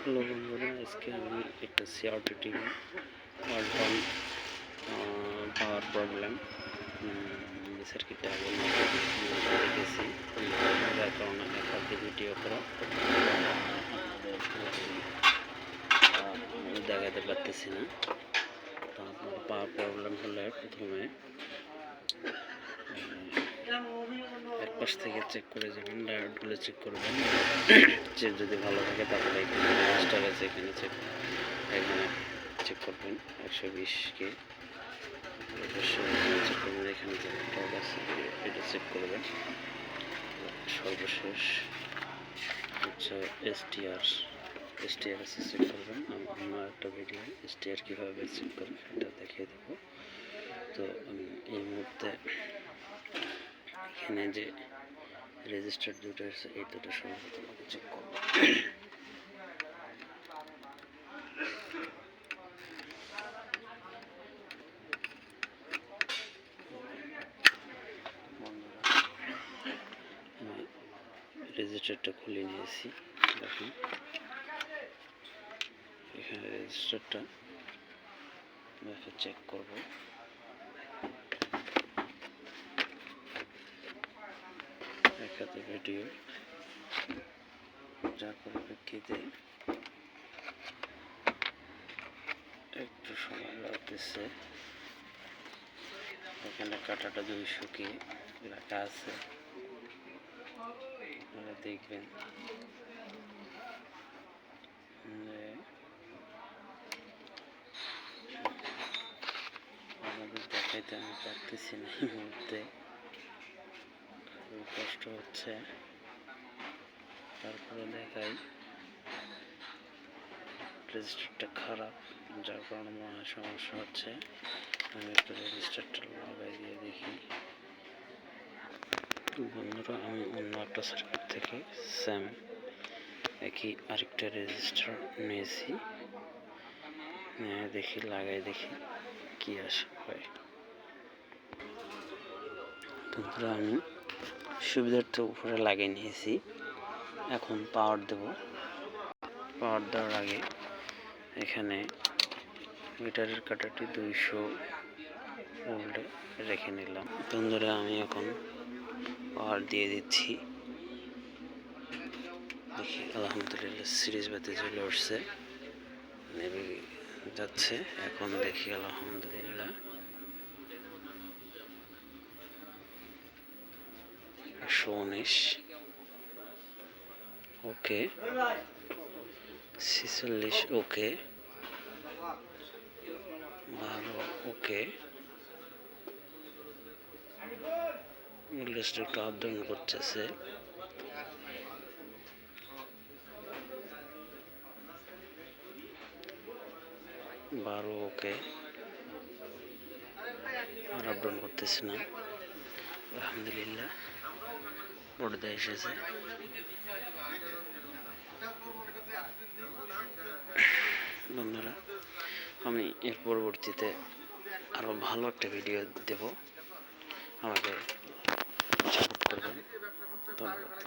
Hello বন্ধুরা, আজকে আমি একটা CRT TV Walton power problem সার্কিটটা দেখেছি, যার কারণে একটা ভিডিও করা দেখাতে পারতেছি না। তো আপনার পাওয়ার প্রবলেম হলে প্রথমে এক পাশ থেকে চেক করে যাবেন, ডায়োডগুলো চেক করবেন। চেক যদি ভালো থাকে তাহলে এখানে রেজিস্টার আছে, এখানে চেক করবেন 120 কে চেক করবেন। এখানে যে টপ আছে এটা চেক করবেন। সর্বশেষ হচ্ছে এসটিআর আছে, চেক করবেন। আমার একটা ভিডিও এসটিআর কীভাবে চেক করবেন এটা দেখিয়ে দেবো। তো আমি এই মুহূর্তে এখানে যে রেজিস্টার দুটো আছে এই দুটো সর্বপ্রথম চেক করব। রেজিস্টারটা খুলে নিয়েছি, দেখুন এখানে রেজিস্টারটা চেক করব। দেখাতে ভিডিও যার পরিপ্রেক্ষিতে একটু সময় লাগতেছে। এখানে কাটাটা 200 লেখা আছে, আপনারা দেখবেন আমাদের দেখাইতে আমি পারতেছি না এই মুহূর্তে, খুবই কষ্ট হচ্ছে। তারপরে দেখাই রেজিস্টারটা খারাপ, যার কারণে মনে হয় সমস্যা হচ্ছে। আমি একটু রেজিস্টারটা লাগাই দিয়ে দেখি। বন্ধুরা, আমি অন্য একটা সার্কিট থেকে সেম একই আরেকটা রেজিস্টার নিয়েছি, দেখি লাগাই দেখি কি আসে হয়। বন্ধুরা, আমি সুবিধার্থে উপরে লাগিয়ে নিয়েছি। এখন পাওয়ার দেব। পাওয়ার দেওয়ার আগে এখানে মিটারের কাঁটাটি 200 ভোল্টে রেখে নিলাম। বন্ধুরা, আমি এখন পাওয়ার দিয়ে দিচ্ছি। দেখি আলহামদুলিল্লাহ সিরিজ বাতি চলে উঠছে, নেমে যাচ্ছে। এখন দেখি আলহামদুলিল্লাহ 119, ওকে 46, ওকে 12, ওকে। ইংলিশটা একটু আপ ডাউন করতেছে। ওকে, আর আপ ডাউন করতেছে না। আলহামদুলিল্লাহ পর্দা এসেছে। বন্ধুরা, আমি এর পরবর্তীতে আরো ভালো একটা ভিডিও দেব, আমাকে সাপোর্ট করবেন। ধন্যবাদ।